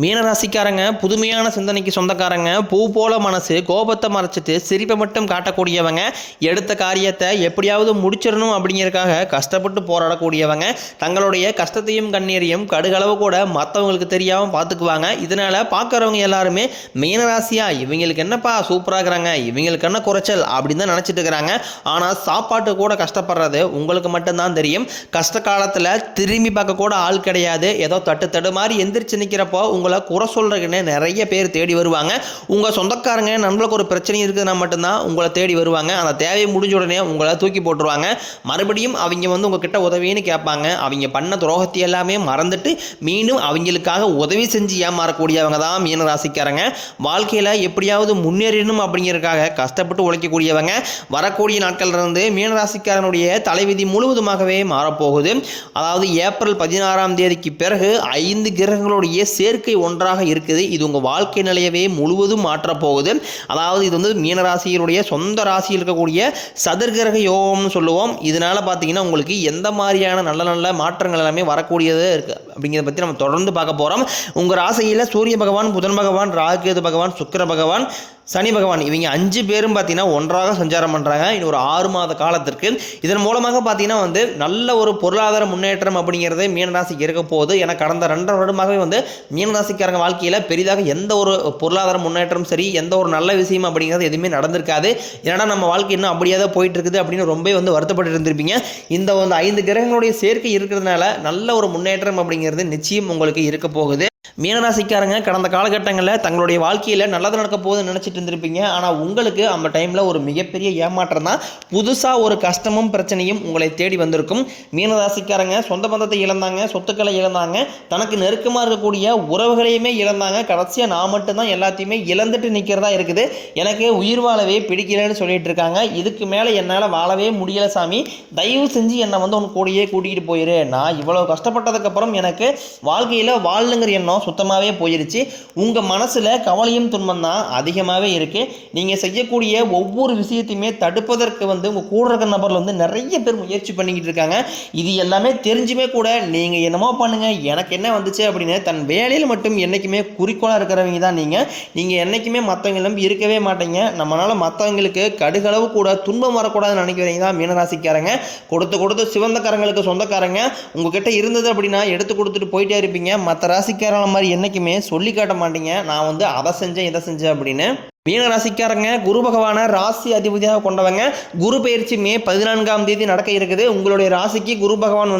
மீனராசிக்காரங்க புதுமையான சிந்தனைக்கு சொந்தக்காரங்க, பூ போல மனசு, கோபத்தை மறைச்சிட்டு சிரிப்பை மட்டும் காட்டக்கூடியவங்க, எடுத்த காரியத்தை எப்படியாவது முடிச்சிடணும் அப்படிங்கிறதுக்காக கஷ்டப்பட்டு போராடக்கூடியவங்க, தங்களுடைய கஷ்டத்தையும் கண்ணீரையும் கடுகளவு கூட மற்றவங்களுக்கு தெரியாமல் பார்த்துக்குவாங்க. இதனால் பார்க்குறவங்க எல்லாருமே மீனராசியா இவங்களுக்கு என்னப்பா சூப்பராக இருக்கிறாங்க, இவங்களுக்கு என்ன குறைச்சல் அப்படின்னு தான் நினச்சிட்டு இருக்கிறாங்க. ஆனால் சாப்பாட்டு கூட கஷ்டப்படுறது உங்களுக்கு மட்டும்தான் தெரியும். கஷ்ட காலத்தில் திரும்பி பார்க்க கூட ஆள் கிடையாது. ஏதோ தட்டு மாதிரி எந்திரிச்சு நிற்கிறப்போ உங்களை குறை சொல்றதுக்குன்னு நிறைய பேர் தேடி வருவாங்க. உங்கள் சொந்தக்காரங்க நண்பர்களுக்கு ஒரு பிரச்சனை இருக்குதுன்னா மட்டும்தான் உங்களை தேடி வருவாங்க. அந்த தேவையை முடிஞ்ச உடனே உங்களை தூக்கி போட்டுருவாங்க. மறுபடியும் அவங்க உங்ககிட்ட உதவின்னு கேட்பாங்க. அவங்க பண்ண துரோகத்தை எல்லாமே மறந்துட்டு மீண்டும் அவங்களுக்காக உதவி செஞ்சு ஏமாறக்கூடியவங்க தான் மீனராசிக்காரங்க. வாழ்க்கையில் எப்படியாவது முன்னேறணும் அப்படிங்கிறதுக்காக கஷ்டப்பட்டு உழைக்கக்கூடியவங்க. வரக்கூடிய நாட்கள் இருந்து மீனராசிக்காரனுடைய தலைவிதி முழுவதுமாகவே மாறப்போகுது. அதாவது ஏப்ரல் 16ஆம் தேதிக்கு பிறகு 5 கிரகங்களுடைய சேர்க்கை ஒன்றாக இருக்குது. இது உங்கள் வாழ்க்கை நிலையவே முழுவதும் மாற்றப்போகுது. அதாவது இது மீனராசியினுடைய சொந்த ராசியில் இருக்கக்கூடிய சதுர்கிரக யோகம்னு சொல்லுவோம். இதனால பார்த்தீங்கன்னா உங்களுக்கு எந்த மாதிரியான நல்ல நல்ல மாற்றங்கள் எல்லாமே வரக்கூடியது இருக்குது அப்படிங்கிறத பற்றி நம்ம தொடர்ந்து பார்க்க போகிறோம். உங்கள் ராசியில் சூரிய பகவான், புதன் பகவான், ராகுகேது பகவான், சுக்கிர பகவான், சனி பகவான் இவங்க 5 பேரும் பார்த்தீங்கன்னா ஒன்றாக சஞ்சாரம் பண்ணுறாங்க இன்னும் ஒரு 6 மாத காலத்திற்கு. இதன் மூலமாக பார்த்தீங்கன்னா நல்ல ஒரு பொருளாதார முன்னேற்றம் அப்படிங்கிறது மீனராசிக்கு இருக்க போகுது. ஏன்னா கடந்த 2 வருடமாகவே மீனராசிக்காரங்க வாழ்க்கையில் பெரிதாக எந்த ஒரு பொருளாதார முன்னேற்றம் சரி, எந்த ஒரு நல்ல விஷயம் அப்படிங்கிறது எதுவுமே நடந்திருக்காது. ஏன்னா நம்ம வாழ்க்கை இன்னும் அப்படியே தான் போயிட்டு இருக்குது அப்படின்னு ரொம்ப வருத்தப்பட்டு இருந்திருப்பீங்க. இந்த 5 கிரகங்களுடைய சேர்க்கை இருக்கிறதுனால நல்ல ஒரு முன்னேற்றம் அப்படிங்கிறது நிச்சயம் உங்களுக்கு இருக்க போகுது. மீனராசிக்காரங்க கடந்த காலகட்டங்களில் தங்களுடைய வாழ்க்கையில் நல்லது நடக்க போகுதுன்னு நினச்சிட்டு இருந்திருப்பீங்க. ஆனால் உங்களுக்கு அந்த டைமில் ஒரு மிகப்பெரிய ஏமாற்றம் தான். புதுசாக ஒரு கஷ்டமும் பிரச்சனையும் உங்களை தேடி வந்திருக்கும். மீனராசிக்காரங்க சொந்த பந்தத்தை இழந்தாங்க, சொத்துக்களை இழந்தாங்க, தனக்கு நெருக்கமாக இருக்கக்கூடிய உறவுகளையுமே இழந்தாங்க. கடைசியாக நான் மட்டும்தான் எல்லாத்தையுமே இழந்துட்டு நிற்கிறதா இருக்குது, எனக்கு உயிர் வாழவே பிடிக்கலன்னு சொல்லிட்டு இருக்காங்க. இதுக்கு மேலே என்னால் வாழவே முடியலை சாமி, தயவு செஞ்சு என்னை உன் கூடயே கூட்டிகிட்டு போயிரு. நான் இவ்வளோ கஷ்டப்பட்டதுக்கப்புறம் எனக்கு வாழ்க்கையில் வாழணுங்கிற எண்ணம் சுத்தமாகவே போயிருச்சு. உங்கள் மனசில் கவலையும் துன்பம் தான் அதிகமாகவே இருக்குது. நீங்கள் செய்யக்கூடிய ஒவ்வொரு விஷயத்தையுமே தடுப்பதற்கு உங்கள் கூட இருக்கிற நபர்கள் நிறைய பேர் முயற்சி பண்ணிக்கிட்டு இருக்காங்க. இது எல்லாமே தெரிஞ்சுமே கூட நீங்கள் என்னமோ பண்ணுங்கள், எனக்கு என்ன வந்துச்சு அப்படின்னு தன் வேலையில் மட்டும் என்றைக்குமே குறிக்கோளாக இருக்கிறவங்க தான் நீங்கள் என்றைக்குமே மற்றவங்களும் இருக்கவே மாட்டீங்க. நம்மளால் மற்றவங்களுக்கு கடுகளவு கூட துன்பம் வரக்கூடாதுன்னு நினைக்கிறீங்க தான் மீனராசிக்காரங்க. கொடுத்து சிவந்தக்காரங்களுக்கு சொந்தக்காரங்க உங்ககிட்ட இருந்தது அப்படின்னா எடுத்து கொடுத்துட்டு போயிட்டே இருப்பீங்க. மற்ற ராசிக்காரங்க மாதிரி என்னைக்குமே சொல்லி காட்ட மாட்டீங்க நான் அதை செஞ்சேன் இதை செஞ்சேன் அப்படின்னு. மீனராசிக்காரங்க குரு பகவான ராசி அதிபதியாக கொண்டவங்க. குரு பயிற்சி மே 14ஆம் தேதி நடக்க இருக்குது. உங்களுடைய ராசிக்கு குரு பகவான்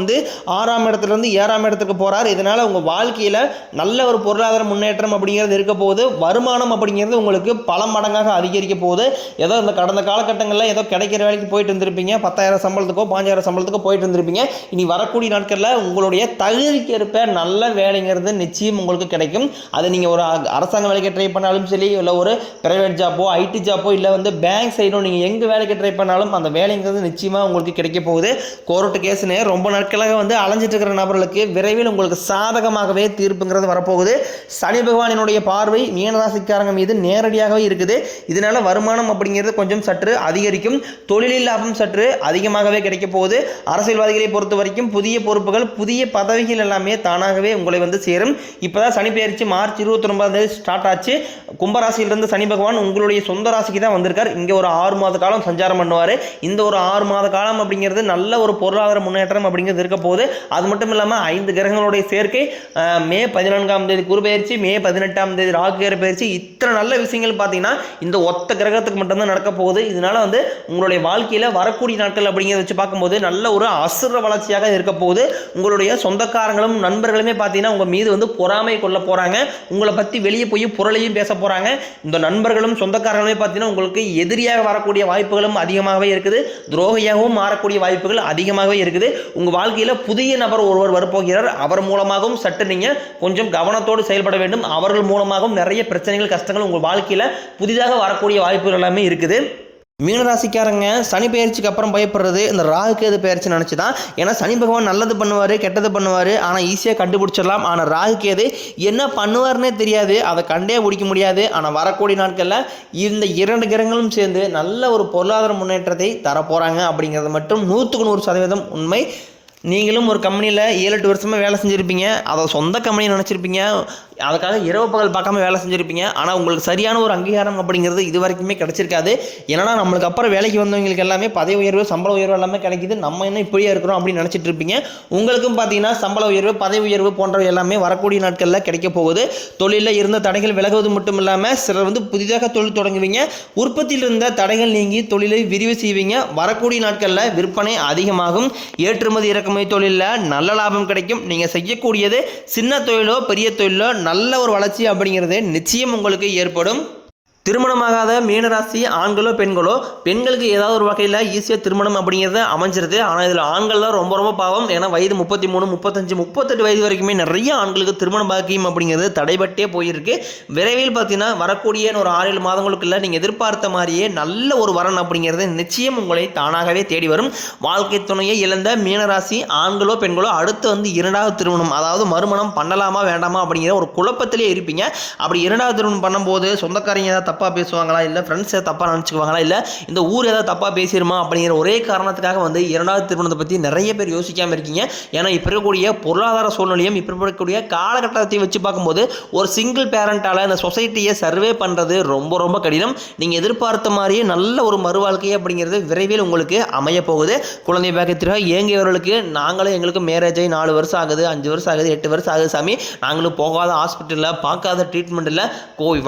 6ஆம் இடத்துலேருந்து 7ஆம் இடத்துக்கு போகிறார். இதனால் உங்கள் வாழ்க்கையில் நல்ல ஒரு பொருளாதார முன்னேற்றம் அப்படிங்கிறது இருக்க போகுது. வருமானம் அப்படிங்கிறது உங்களுக்கு பல மடங்காக அதிகரிக்க போகுது. ஏதோ இந்த கடந்த காலகட்டங்களில் ஏதோ கிடைக்கிற வேலைக்கு போயிட்டு இருந்திருப்பீங்க, 10,000 சம்பளத்துக்கோ 5,000 சம்பளத்துக்கோ போயிட்டு இருந்திருப்பீங்க. இனி வரக்கூடிய நாட்களில் உங்களுடைய தகுதிக்கு ஏற்ப நல்ல வேலைங்கிறது நிச்சயம் உங்களுக்கு கிடைக்கும். அது நீங்கள் ஒரு அரசாங்க வேலைக்கு ட்ரை பண்ணாலும் சரி, இல்லை ஒரு பிரைவேட் ஜாப்போ, ஐடி ஜாப்போ, இல்லை பேங்க் சைடோ நீங்கள் எங்கே வேலைக்கு ட்ரை பண்ணாலும் அந்த வேலைங்கிறது நிச்சயமாக உங்களுக்கு கிடைக்க போகுது. கோர்ட்டு கேஸ்னு ரொம்ப நாட்களாக அலைஞ்சிட்டு இருக்கிற நபர்களுக்கு விரைவில் உங்களுக்கு சாதகமாகவே தீர்ப்புங்கிறது வரப்போகுது. சனி பகவானினுடைய பார்வை மீனராசிக்காரங்க மீது நேரடியாகவே இருக்குது. இதனால் வருமானம் அப்படிங்கிறது கொஞ்சம் சற்று அதிகரிக்கும். தொழிலில் லாபம் சற்று அதிகமாகவே கிடைக்க போகுது. அரசியல்வாதிகளை பொறுத்த வரைக்கும் புதிய பொறுப்புகள், புதிய பதவிகள் எல்லாமே தானாகவே உங்களை சேரும். இப்போ தான் சனி பயிற்சி மார்ச் 29ஆம் தேதி ஸ்டார்ட் ஆச்சு. கும்பராசியிலிருந்து சனி பகவான் உங்களுடைய சொந்த ராசிக்கு தான் வந்திருக்கார். இங்கே ஒரு 6 மாத காலம் சஞ்சாரம் பண்ணுவார். இந்த ஒரு 6 மாத காலம் அப்படிங்கிறது நல்ல ஒரு பொருளாதார முன்னேற்றம் அப்படிங்கிறது இருக்க போகுது. அது மட்டும் இல்லாமல் 5 கிரகங்களுடைய சேர்க்கை, மே 14ஆம் தேதி குரு பயிற்சி, மே 18ஆம் தேதி ராகுகேது பயிற்சி, இத்தனை நல்ல விஷயங்கள் பார்த்தீங்கன்னா இந்த ஒத்த கிரகத்துக்கு மட்டும்தான் நடக்க போகுது. இதனால உங்களுடைய வாழ்க்கையில் வரக்கூடிய நாட்கள் அப்படிங்கிறத வச்சு பார்க்கும்போது நல்ல ஒரு அசுர வளர்ச்சியாக இருக்க போகுது. உங்களுடைய சொந்தக்காரங்களும் நண்பர்களுமே பார்த்தீங்கன்னா உங்கள் மீது பொறாமை கொள்ள போகிறாங்க. உங்களை பற்றி வெளியே போய் புரளையும் பேச போகிறாங்க. இந்த நண்பர்களும் சொந்தக்காரர்களுமே பார்த்தீங்கன்னா உங்களுக்கு எதிரியாக வரக்கூடிய வாய்ப்புகளும் அதிகமாகவே இருக்குது. துரோகியாகவும் மாறக்கூடிய வாய்ப்புகள் அதிகமாகவே இருக்குது. உங்கள் வாழ்க்கையில் புதிய நபர் ஒருவர் வரப்போகிறார். அவர் மூலமாகவும் சற்று நீங்கள் கொஞ்சம் கவனத்தோடு செயல்பட வேண்டும். அவர்கள் மூலமாகவும் நிறைய பிரச்சனைகள், கஷ்டங்கள் உங்கள் வாழ்க்கையில் புதிதாக வரக்கூடிய வாய்ப்புகள் எல்லாமே இருக்குது. மீனராசிக்காரங்க சனி பயிற்சிக்கு அப்புறம் பயப்படுறது இந்த ராகுகேது பயிற்சி நினச்சி தான். ஏன்னா சனி பகவான் நல்லது பண்ணுவார், கெட்டது பண்ணுவார், ஆனால் ஈஸியாக கண்டுபிடிச்சிடலாம். ஆனால் ராகுகேது என்ன பண்ணுவார்னே தெரியாது, அதை கண்டே பிடிக்க முடியாது. ஆனால் வரக்கூடிய நாட்களில் இந்த 2 கிரகங்களும் சேர்ந்து நல்ல ஒரு பொருளாதார முன்னேற்றத்தை தரப்போகிறாங்க அப்படிங்கிறது மட்டும் 100% உண்மை. நீங்களும் ஒரு கம்பெனியில் 7-8 வருஷமாக வேலை செஞ்சுருப்பீங்க. அதை சொந்த கம்பெனி நினச்சிருப்பீங்க. அதுக்காக இரவு பகல் பார்க்காம வேலை செஞ்சுருப்பீங்க. ஆனால் உங்களுக்கு சரியான ஒரு அங்கீகாரம் அப்படிங்கிறது இது வரைக்குமே கிடச்சிருக்காது. ஏன்னா நம்மளுக்கு அப்புறம் வேலைக்கு வந்தவங்களுக்கு எல்லாமே பதவி உயர்வு, சம்பள உயர்வு எல்லாமே கிடைக்குது. நம்ம என்ன இப்படியே இருக்கிறோம் அப்படின்னு நினச்சிட்டு இருப்பீங்க. உங்களுக்கும் பார்த்தீங்கன்னா சம்பள உயர்வு, பதவி உயர்வு போன்றவை எல்லாமே வரக்கூடிய நாட்களில் கிடைக்க போகுது. தொழிலில் இருந்த தடைகள் விலகுவது மட்டும் இல்லாமல் சிலர் வந்து புதிதாக தொழில் தொடங்குவீங்க. உற்பத்தியில் இருந்த தடைகள் நீங்கி தொழிலை விரிவு செய்வீங்க. வரக்கூடிய நாட்களில் விற்பனை அதிகமாகும். ஏற்றுமதி இறக்குமதி தொழிலில் நல்ல லாபம் கிடைக்கும். நீங்கள் செய்யக்கூடியது சின்ன தொழிலோ பெரிய தொழிலோ நல்ல ஒரு வளர்ச்சி அப்படிங்கிறது நிச்சயம் உங்களுக்கு ஏற்படும். திருமணமாகாத மீனராசி ஆண்களோ பெண்களோ, பெண்களுக்கு ஏதாவது ஒரு வகையில் ஈஸியாக திருமணம் அப்படிங்கிறது அமைஞ்சிருது. ஆனால் இதில் ஆண்கள் தான் ரொம்ப ரொம்ப பாவம். ஏன்னா வயது 33, 35, 38 வயது வரைக்குமே நிறைய ஆண்களுக்கு திருமண பாக்கியம் அப்படிங்கிறது தடைபட்டே போயிருக்கு. விரைவில் பார்த்தீங்கன்னா வரக்கூடிய ஒரு 6-7 மாதங்களுக்குள்ள நீங்கள் எதிர்பார்த்த மாதிரியே நல்ல ஒரு வரன் அப்படிங்கிறது நிச்சயம் உங்களை தானாகவே தேடி வரும். வாழ்க்கை துணையை இழந்த மீனராசி ஆண்களோ பெண்களோ அடுத்து வந்து 2வது திருமணம், அதாவது மறுமணம் பண்ணலாமா வேண்டாமா அப்படிங்கிற ஒரு குழப்பத்திலே இருப்பீங்க. அப்படி 2வது திருமணம் பண்ணும்போது சொந்தக்காரங்க ஏதாவது தப்பாக பேசுவாங்களா, இல்லை ஃப்ரெண்ட்ஸ் ஏதாவது தப்பாக நினச்சிக்குவாங்களா, இல்லை இந்த ஊர் ஏதாவது தப்பாக பேசிடுமா அப்படிங்கிற ஒரே காரணத்துக்காக வந்து 2வது திருமணத்தை பற்றி நிறைய பேர் யோசிக்காமல் இருக்கீங்க. ஏன்னா இப்போ இருக்கக்கூடிய பொருளாதார சூழ்நிலையும் இப்போ இருக்கக்கூடிய காலகட்டத்தை வச்சு பார்க்கும்போது ஒரு சிங்கிள் பேரண்டால் இந்த சொசைட்டியை சர்வே பண்ணுறது ரொம்ப ரொம்ப கடினம். நீங்கள் எதிர்பார்த்த மாதிரியே நல்ல ஒரு மறுவாழ்க்கை அப்படிங்கிறது விரைவில் உங்களுக்கு அமைய போகுது. குழந்தை பாக்கியத்திற்காக ஏங்கியவர்களுக்கு நாங்களும் எங்களுக்கு மேரேஜ் ஆகி 4 வருஷம் ஆகுது, 5 வருஷம் ஆகுது, 8 வருஷம் ஆகுது சாமி, நாங்களும் போகாத ஹாஸ்பிட்டலில் பார்க்காத ட்ரீட்மெண்ட் இல்லை,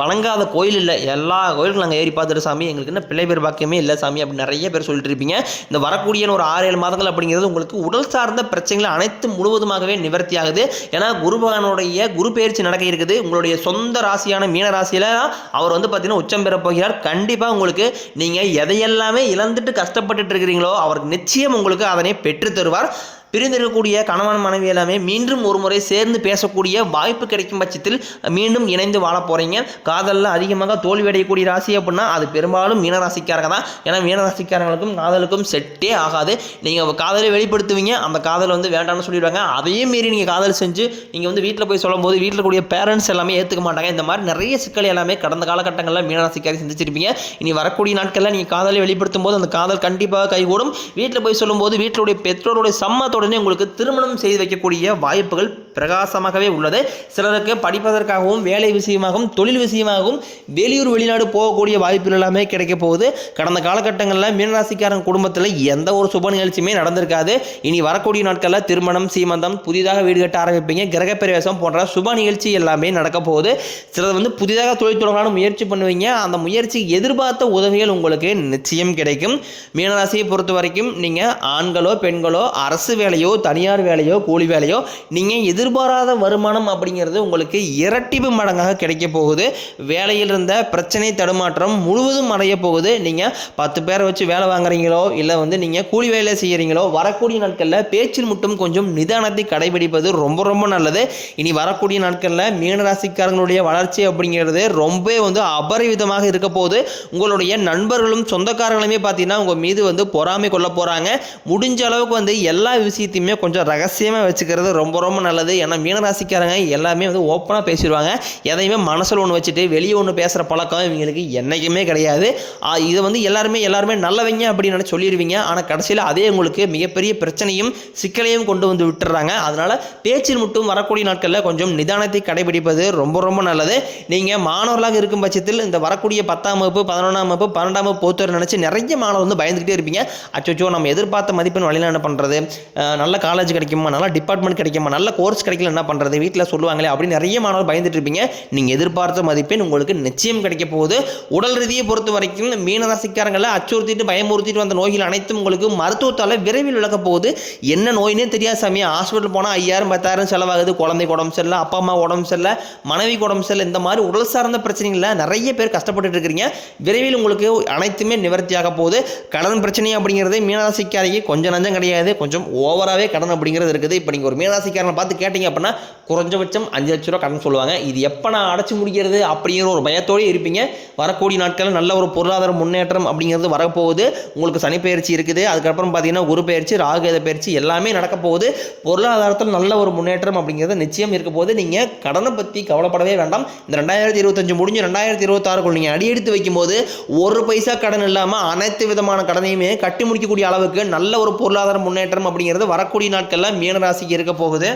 வணங்காத கோயில் இல்லை, எல்லா கோயிலுக்கும் நாங்கள் ஏறி பார்த்துட்டு சாமி எங்களுக்கு என்ன பிள்ளை பேர் பாக்கியமே இல்லை சாமி அப்படின்னு நிறைய பேர் சொல்லிட்டு இருப்பீங்க. இந்த வரக்கூடிய ஒரு 6-7 மாதங்கள் அப்படிங்கிறது உங்களுக்கு உடல் சார்ந்த பிரச்சனைகள் அனைத்து முழுவதுமாகவே நிவர்த்தி ஆகுது. ஏன்னா குரு பகவானுடைய குரு பெயர்ச்சி நடக்க இருக்குது. உங்களுடைய சொந்த ராசியான மீன ராசியில் அவர் வந்து பார்த்தீங்கன்னா உச்சம் பெற போகிறார். கண்டிப்பாக உங்களுக்கு நீங்கள் எதையெல்லாமே இழந்துட்டு கஷ்டப்பட்டுட்டு இருக்கிறீங்களோ அவருக்கு நிச்சயம் உங்களுக்கு அதனை பெற்று தருவார். பிரிந்திருக்கக்கூடிய கணவன் மனைவி எல்லாமே மீண்டும் ஒரு முறை சேர்ந்து பேசக்கூடிய வாய்ப்பு கிடைக்கும் பட்சத்தில் மீண்டும் இணைந்து வாழ போகிறீங்க. காதலில் அதிகமாக தோல்வி அடையக்கூடிய ராசி அப்படின்னா அது பெரும்பாலும் மீனராசிக்காரங்க தான். ஏன்னா மீனராசிக்காரங்களுக்கும் காதலுக்கும் செட்டே ஆகாது. நீங்கள் காதலை வெளிப்படுத்துவீங்க, அந்த காதல் வந்து வேண்டாம்னு சொல்லிடுவாங்க. அதையும் மீறி நீங்கள் காதல் செஞ்சு நீங்கள் வந்து வீட்டில் போய் சொல்லும்போது வீட்டில் கூடிய பேரண்ட்ஸ் எல்லாமே ஏற்றுக்க மாட்டாங்க. இந்த மாதிரி நிறைய சிக்கல் எல்லாமே கடந்த காலகட்டங்களில் மீனராசிக்காரி சிந்திச்சிருப்பீங்க. இனி வரக்கூடிய நாட்களில் நீங்கள் காதலை வெளிப்படுத்தும் போது அந்த காதல் கண்டிப்பாக கைகூடும். வீட்டில் போய் சொல்லும்போது வீட்டிலுடைய பெற்றோருடைய சம்மத்தோட உங்களுக்கு திருமணம் செய்து வைக்கக்கூடிய வாய்ப்புகள் பிரகாசமாகவே உள்ளது. சிலருக்கு படிப்பதற்காகவும் வேலை விஷயமாகவும் தொழில் விஷயமாகவும் வெளியூர் வெளிநாடு போகக்கூடிய வாய்ப்புகள் எல்லாமே கிடைக்க போகுது. கடந்த காலகட்டங்களில் மீனராசிக்காரன் குடும்பத்தில் எந்த ஒரு சுப நிகழ்ச்சியுமே நடந்திருக்காது. இனி வரக்கூடிய நாட்களில் திருமணம், சீமந்தம், புதிதாக வீடு கட்ட ஆரம்பிப்பீங்க, கிரகப்பிரவேசம் போன்ற சுப நிகழ்ச்சி எல்லாமே நடக்க போகுது. சிலர் வந்து புதிதாக தொழில் தொடங்கலான்னு முயற்சி பண்ணுவீங்க. அந்த முயற்சி எதிர்பார்த்த உதவிகள் உங்களுக்கு நிச்சயம் கிடைக்கும். மீனராசியை பொறுத்த வரைக்கும் நீங்கள் ஆண்களோ பெண்களோ அரசு வேலையோ தனியார் வேலையோ கூலி வேலையோ நீங்கள் எதிர்பாராத வருமானம் அப்படிங்கிறது உங்களுக்கு இரட்டிப்பு மடங்காக கிடைக்க போகுது. வேலையில் இருந்த பிரச்சனை தடுமாற்றம் முழுவதும் அடைய போகுது. நீங்கள் 10 பேரை வச்சு வேலை வாங்குறீங்களோ இல்லை வந்து நீங்கள் கூலி வேலை செய்கிறீங்களோ வரக்கூடிய நாட்களில் பேச்சில் மட்டும் கொஞ்சம் நிதானத்தை கடைபிடிப்பது ரொம்ப ரொம்ப நல்லது. இனி வரக்கூடிய நாட்களில் மீனராசிக்காரங்களுடைய வளர்ச்சி அப்படிங்கிறது ரொம்ப வந்து அபரிவிதமாக இருக்க போகுது. உங்களுடைய நண்பர்களும் சொந்தக்காரங்களுமே பார்த்தீங்கன்னா உங்கள் மீது வந்து பொறாமை கொள்ள போகிறாங்க. முடிஞ்ச அளவுக்கு வந்து எல்லா விஷயத்தையுமே கொஞ்சம் ரகசியமாக வச்சுக்கிறது ரொம்ப ரொம்ப நல்லது. ஏன்னா மீனராசிக்காரங்க எல்லாமே வந்து ஓப்பனாக பேசிடுவாங்க. எதையுமே மனசில் ஒன்று வச்சுட்டு வெளியே ஒன்று பேசுகிற பழக்கம் இவங்களுக்கு என்றைக்குமே கிடையாது. இதை வந்து எல்லாருமே நல்லவங்க அப்படின்னு சொல்லிடுவீங்க. ஆனால் கடைசியில் அதே உங்களுக்கு மிகப்பெரிய பிரச்சனையும் சிக்கலையும் கொண்டு வந்து விட்டுறாங்க. அதனால் பேச்சில் மட்டும் வரக்கூடிய நாட்களில் கொஞ்சம் நிதானத்தை கடைபிடிப்பது ரொம்ப ரொம்ப நல்லது. நீங்கள் மாணவர்களாக இருக்கும் பட்சத்தில் இந்த வரக்கூடிய 10ஆம் வகுப்பு, 11ஆம் வகுப்பு, 12ஆம் வகுப்பு போத்தவர் நினச்சி நிறைய மாணவர் வந்து பயந்துக்கிட்டே இருப்பீங்க. அச்சோ நம்ம எதிர்பார்த்த மதிப்பெண் வழியில் என்ன பண்ணுறது, நல்ல காலேஜ் கிடைக்குமா, நல்ல டிபார்ட்மெண்ட் கிடைக்குமா, நல்ல கோர்ஸ் கிடைக்கல என்ன பண்ணுறது, வீட்டில் சொல்லுவாங்களே அப்படின்னு நிறைய மாணவர் பயந்துட்டு இருப்பீங்க. நீங்கள் எதிர்பார்த்த மதிப்பெண் உங்களுக்கு நிச்சயம் கிடைக்க போகுது. உடல் ரீதியை பொறுத்த வரைக்கும் மீனராசிக்காரங்களை அச்சுறுத்திட்டு பயமுறுத்திட்டு வந்த நோய்கள் அனைத்தும் உங்களுக்கு மருத்துவத்தால் விரைவில் விளக்க போகுது. என்ன நோயினே தெரியாது சாமி, ஹாஸ்பிட்டல் போனால் 5000 10,000 செலவாகுது. குழந்தைக்கு உடம்பு சரியில்லை, அப்பா அம்மா உடம்பு சரியில்லை, மனைவிக்கு உடம்பு சரியில்லை, இந்த மாதிரி உடல் சார்ந்த பிரச்சனைகளில் நிறைய பேர் கஷ்டப்பட்டு இருக்கிறீங்க. விரைவில் உங்களுக்கு அனைத்துமே நிவர்த்தியாக போகுது. கடன் பிரச்சனை அப்படிங்கிறது மீனராசிக்காரிக்கு கொஞ்சம் நஞ்சம் கிடையாது, கொஞ்சம் ஓவராகவே கடன் அப்படிங்கிறது இருக்குது. இப்போ நீங்கள் ஒரு மீனராசிக்காரனை பார்த்து கேட்டால் கேட்டிங்க அப்படின்னா குறைஞ்சபட்சம் 5 லட்ச ரூபா கடன் சொல்லுவாங்க. இது எப்போ நான் அடைச்சி முடிக்கிறது அப்படிங்கிற ஒரு பயத்தோடு இருப்பீங்க. வரக்கூடிய நாட்களில் நல்ல ஒரு பொருளாதார முன்னேற்றம் அப்படிங்கிறது வரப்போகுது. உங்களுக்கு சனிப்பெயர்ச்சி இருக்குது, அதுக்கப்புறம் பார்த்தீங்கன்னா குரு பெயர்ச்சி, ராகுகேது பெயர்ச்சி எல்லாமே நடக்க போகுது. பொருளாதாரத்தில் நல்ல ஒரு முன்னேற்றம் அப்படிங்கிறது நிச்சயம் இருக்க போது. நீங்கள் கடனை பற்றி கவலைப்படவே வேண்டாம். இந்த 2025 முடிஞ்சு 2026க்குள் நீங்கள் அடியெடுத்து வைக்கும்போது ஒரு பைசா கடன் இல்லாமல் அனைத்து விதமான கடனையுமே கட்டி முடிக்கக்கூடிய அளவுக்கு நல்ல ஒரு பொருளாதார முன்னேற்றம் அப்படிங்கிறது வரக்கூடிய நாட்களில் மீனராசிக்கு இருக்க போகுது.